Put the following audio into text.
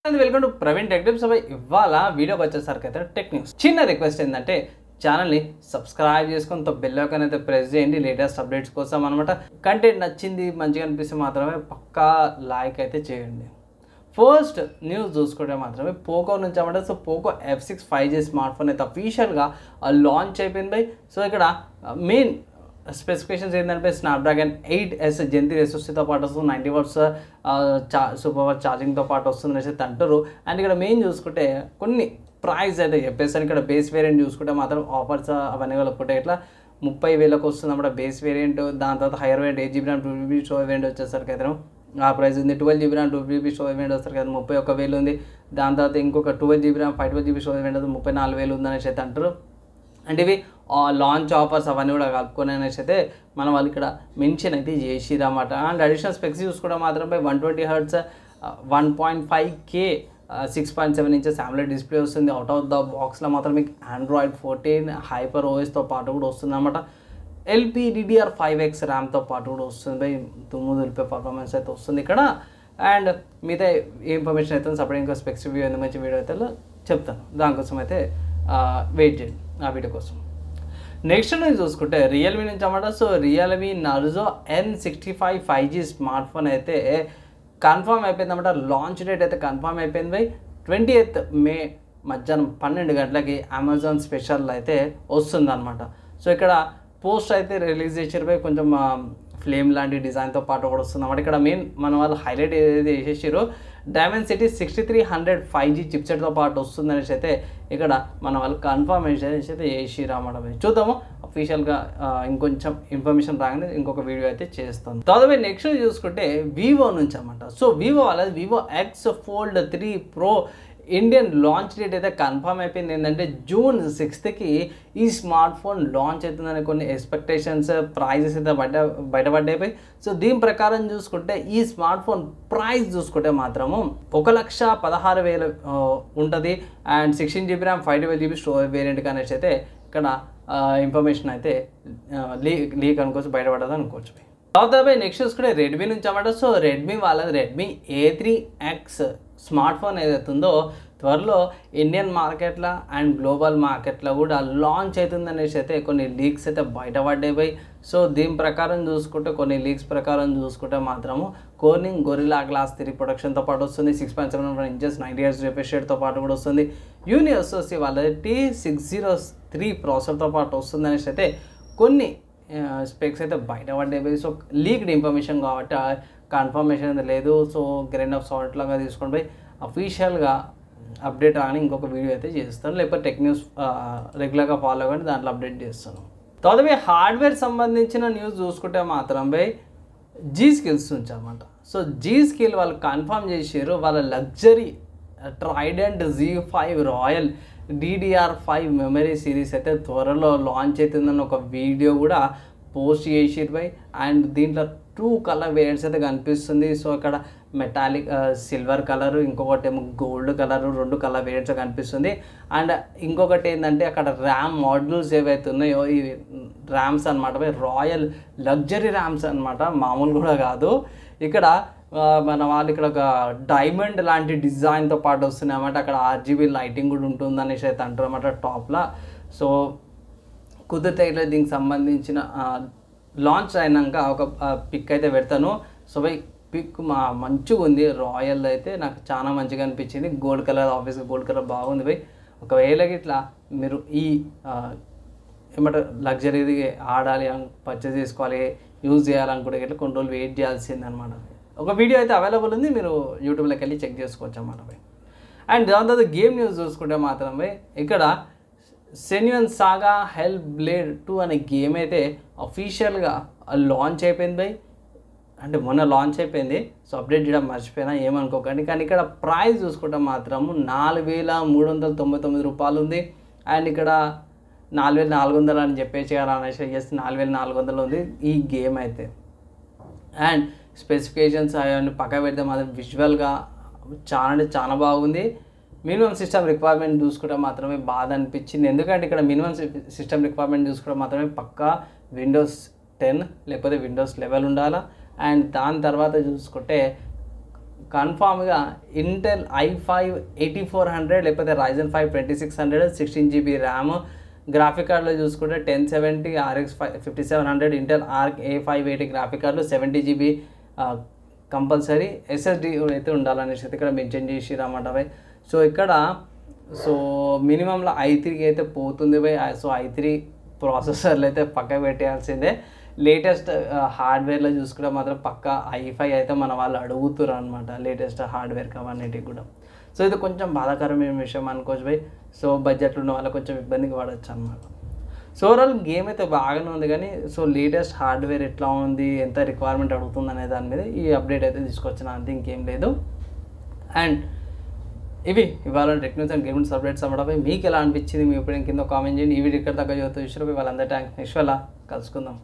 Welcome to Praveen tech tips. ఇవాళ వీడియోకి వచ్చేసరికి అయితే టెక్ న్యూస్. చిన్న రిక్వెస్ట్ ఏంటంటే ఛానల్ని సబ్స్క్రైబ్ చేసుకొని బెల్ ఐకాన్ అయితే ప్రెస్ చేయండి లేటెస్ట్ అప్డేట్స్ కోసం అనమాట. కంటెంట్ నచ్చింది మంచిగా అనిపిస్తే మాత్రమే పక్కా లైక్ అయితే చేయండి. ఫస్ట్ న్యూస్ చూసుకుంటే మాత్రమే పోకో నుంచి అన్నమాట. So Poco F6 5G smart phone అయితే అఫీషియల్గా లాంచ్ అయిపోయింది. సో ఇక్కడ మెయిన్ స్పెసిఫికేషన్స్ ఏంటంటే స్నాప్డ్రాగన్ 8S Gen 3 SoCతో పాటు వస్తుంది, 90 watts సూపర్ ఫాస్ట్ ఛార్జింగ్తో పాటు వస్తుంది అనేసి అంటారు. అండ్ ఇక్కడ మెయిన్ చూసుకుంటే కొన్ని ప్రైస్ అయితే చెప్పేస్తాను. ఇక్కడ బేస్ వేరియంట్ చూసుకుంటే మాత్రం ఆఫర్స్ అవన్నీ ఒకటే ఇట్లా 30,000కి వస్తుంది అన్నమాట బేస్ వేరియంట్. దాని తర్వాత hire variant 8GB RAM 2GB storage variant వచ్చేసరికి అయితే ఆ ప్రైస్ ఉంది. 12GB RAM 2GB storage variant వచ్చేసరికి అయితే 31,000 ఉంది. దాని తర్వాత ఇంకొక 12GB RAM 512GB storage variant 34,000 ఉంది అనేసి అయితే అంటారు. అంటే ఇవి లాంచ్ ఆఫర్స్ అవన్నీ కూడా కలుపుకొని అనేసి అయితే మనం వాళ్ళు ఇక్కడ మెన్షన్ అయితే చేసిరన్నమాట. అండ్ అడిషనల్ స్పెక్స్ చూసుకోవడం మాత్రం 120Hz 1.5K 6.7 inches AMOLED display వస్తుంది. అవుట్ ఆఫ్ ద బాక్స్లో మాత్రం మీకు Android 14 హైపర్ OSతో పాటు కూడా వస్తుంది అన్నమాట. LPDDR5X ర్యామ్తో పాటు కూడా వస్తుంది. దుమ్ము దులిపే పర్ఫార్మెన్స్ అయితే వస్తుంది ఇక్కడ. అండ్ మిగతా ఏ ఇన్ఫర్మేషన్ అయితే సపరేట్ ఇంకా స్పెక్స్ రివ్యూ ఎందుకు మంచి వీడియో అయితే చెప్తాను. దానికోసం అయితే వెయిట్ చేయండి ఆ వీడియో కోసం. నెక్స్ట్ నుంచి చూసుకుంటే రియల్మీ నుంచి అన్నమాట. So Realme Narzo N65 5G smart phone అయితే కన్ఫర్మ్ అయిపోయింది అన్నమాట. లాంచ్ డేట్ అయితే కన్ఫర్మ్ అయిపోయింది. 28th May మధ్యాహ్నం 12 గంటలకి అమెజాన్ స్పెషల్ అయితే వస్తుంది అనమాట. సో ఇక్కడ పోస్ట్ అయితే రిలీజ్ చేసారు. కొంచెం ఫ్లేమ్ లాంటి డిజైన్తో పాటు కూడా వస్తుంది అన్నమాట. ఇక్కడ మెయిన్ మన వాళ్ళు హైలైట్ ఏదైతే చేసేసారో Dimensity 6300 5G చిప్సెట్తో పాటు వస్తుంది అనేసి అయితే ఇక్కడ మన వాళ్ళు కన్ఫర్మేషన్ అయితే చేసిరు అన్నమాట. చూద్దాము అఫీషియల్గా ఇంకొంచెం ఇన్ఫర్మేషన్ రాగానే ఇంకొక వీడియో అయితే చేస్తాను. తర్వాత నెక్స్ట్ చూసుకుంటే వివో నుంచి అన్నమాట. సో వివో వాళ్ళది Vivo X Fold 3 Pro Indian launch date అయితే కన్ఫర్మ్ అయిపోయింది. ఏంటంటే June 6th ఈ స్మార్ట్ ఫోన్ లాంచ్ అవుతుందని కొన్ని ఎక్స్పెక్టేషన్స్ ప్రైజెస్ అయితే బయటపడ్డాయి. సో దీని ప్రకారం చూసుకుంటే ఈ స్మార్ట్ ఫోన్ ప్రైస్ చూసుకుంటే మాత్రము 1,16,000 ఉంటుంది. And 16GB RAM 512GB storage variant అనేసి అయితే ఇక్కడ ఇన్ఫర్మేషన్ అయితే లీక్ అనుకోవచ్చు, బయటపడదు అనుకోవచ్చు. తర్వాత నెక్స్ట్ చూసుకుంటే రెడ్మీ నుంచి అన్నమాట. సో రెడ్మీ వాళ్ళది Redmi A3X స్మార్ట్ ఫోన్ ఏదైతే ఉందో త్వరలో ఇండియన్ మార్కెట్లో అండ్ గ్లోబల్ మార్కెట్లో కూడా లాంచ్ అవుతుంది అనేసి అయితే కొన్ని లీక్స్ అయితే బయటపడ్డాయి. సో దీని ప్రకారం చూసుకుంటే కొన్ని లీక్స్ ప్రకారం చూసుకుంటే మాత్రము కోర్నింగ్ గొరిల్లా గ్లాస్ 3 ప్రొడక్షన్తో పాటు వస్తుంది. 6.7 inches 90Hz రిఫ్రెష్ రేట్తో పాటు కూడా వస్తుంది. యూని SoC వాళ్ళది T603 ప్రాసెసర్తో పాటు వస్తుంది అనేసి అయితే కొన్ని స్పెక్స్ అయితే బయటపడ్డాయి. సో లీక్డ్ ఇన్ఫర్మేషన్ కాబట్టి కన్ఫర్మేషన్ అయితే లేదు. సో గ్రెయిన్ ఆఫ్ సాల్ట్ లాగా తీసుకొని పోయి అఫీషియల్గా అప్డేట్ రాని ఇంకొక వీడియో అయితే చేస్తాను. లేకపోతే టెక్ న్యూస్ రెగ్యులర్గా ఫాలో అవ్వండి, దాంట్లో అప్డేట్ చేస్తాను. తర్వాత హార్డ్వేర్ సంబంధించిన న్యూస్ చూసుకుంటే మాత్రం G-Skills నుంచి అన్నమాట. సో G-Skill వాళ్ళు కన్ఫర్మ్ చేసారు వాళ్ళ luxury Trident Z5 royal DDR5 memory series అయితే త్వరలో లాంచ్ అవుతుందని ఒక వీడియో కూడా పోస్ట్ చేసిరు. అండ్ దీంట్లో 2 కలర్ వేరియంట్స్ అయితే కనిపిస్తుంది. సో ఇక్కడ మెటాలిక్ సిల్వర్ కలర్, ఇంకొకటి ఏమో గోల్డ్ కలర్, 2 కలర్ వేరియంట్స్ కనిపిస్తుంది. అండ్ ఇంకొకటి ఏంటంటే అక్కడ ర్యామ్ మాడ్యూల్స్ ఏవైతే ఉన్నాయో ఈ ర్యామ్స్ అనమాట రాయల్ లగ్జరీ ర్యామ్స్ అనమాట, మామూలు కూడా కాదు. ఇక్కడ మన వాళ్ళు ఇక్కడ ఒక డైమండ్ లాంటి డిజైన్తో పాటు వస్తున్నాయి అన్నమాట. అక్కడ RGB లైటింగ్ కూడా ఉంటుంది అనేసి అయితే అంటారు అన్నమాట టాప్లో. సో కుదిరితే ఇట్లా దీనికి సంబంధించిన లాంచ్ అయినాక ఒక పిక్ అయితే పెడతాను. సో పిక్ మంచిగా ఉంది. రాయల్ అయితే నాకు చాలా మంచిగా అనిపించింది. గోల్డ్ కలర్, ఆబ్వియస్గా గోల్డ్ కలర్ బాగుంది. ఒకవేళ ఇట్లా మీరు ఈ ఏమంటారు లగ్జరీది ఆడాలి, పర్చేస్ చేసుకోవాలి, యూజ్ చేయాలనుకుంటే ఇట్లా కొన్ని రోజులు వెయిట్ చేయాల్సింది అనమాట. ఒక వీడియో అయితే అవైలబుల్ ఉంది, మీరు యూట్యూబ్లోకి వెళ్ళి చెక్ చేసుకోవచ్చు అన్నమాట. అండ్ దాని తర్వాత గేమ్ న్యూస్ చూసుకుంటే మాత్రం ఇక్కడ సెన్యున్ సాగా హెల్బ్లేడ్ 2 అనే గేమ్ అయితే అఫీషియల్గా లాంచ్ అయిపోయింది. అంటే మొన్న లాంచ్ అయిపోయింది. సో అప్డేట్ చేయడం మర్చిపోయినా ఏమనుకోకండి. కానీ ఇక్కడ ప్రైస్ చూసుకుంటే మాత్రం 4,399 రూపాయలు ఉంది. అండ్ ఇక్కడ 4,400 అని చెప్పేసి అనేసి 4,400 ఉంది ఈ గేమ్ అయితే. అండ్ స్పెసిఫికేషన్స్ అవన్నీ పక్క పెడితే మాత్రం విజువల్గా చాలా అంటే చాలా బాగుంది. మినిమం సిస్టమ్ రిక్వైర్మెంట్ చూసుకుంటే మాత్రమే బాధ అనిపించింది. ఎందుకంటే ఇక్కడ మినిమం సిస్టమ్ రిక్వైర్మెంట్ చూసుకుంటే మాత్రమే పక్కా Windows 10 లేకపోతే Windows 11 ఉండాలా. అండ్ దాని తర్వాత చూసుకుంటే కన్ఫామ్గా ఇంటెల్ i5 8400 లేకపోతే Ryzen 5 2600 16GB ర్యామ్. గ్రాఫిక్ కార్డులో చూసుకుంటే 1070 RX 5700 Intel arc A580 graphic కార్డులు 70GB కంపల్సరీ SSD అయితే ఉండాలనేసి అయితే ఇక్కడ మెన్షన్ చేసిరన్నమాట బై. సో ఇక్కడ సో మినిమంలో i3 అయితే పోతుంది బై. సో i3 ప్రాసెసర్లు అయితే పక్కకు పెట్టేయాల్సిందే. లేటెస్ట్ హార్డ్వేర్లో చూసుకుంటే మాత్రం పక్కా i5 అయితే మన వాళ్ళు అడుగుతారు అనమాట, లేటెస్ట్ హార్డ్వేర్ అవన్నిటికి కూడా. సో ఇది కొంచెం బాధాకరమైన విషయం అనుకోవచ్చు బై. సో బడ్జెట్లో ఉన్న వాళ్ళకి కొంచెం ఇబ్బందికి పడవచ్చు అనమాట. సో ఓవరాల్ గేమ్ అయితే బాగానే ఉంది, కానీ సో లేటెస్ట్ హార్డ్వేర్ ఎట్లా ఉంది, ఎంత రిక్వైర్మెంట్ అడుగుతుంది అనే దాని మీద ఈ అప్డేట్ అయితే తీసుకొచ్చిన, అంతే ఇంకేం లేదు. అండ్ ఇవి ఇవాళ tech news and gamings updates అన్నమాట. మీకు ఎలా అనిపించింది మీ ఒపీనియన్ కింద కామెంట్ చేయండి. ఈ వీడియో ఇక్కడ దాకా చూస్తూ చూసారు వాళ్ళందరూ థ్యాంక్స్. నెక్స్ట్ వల్ల కలుసుకుందాం.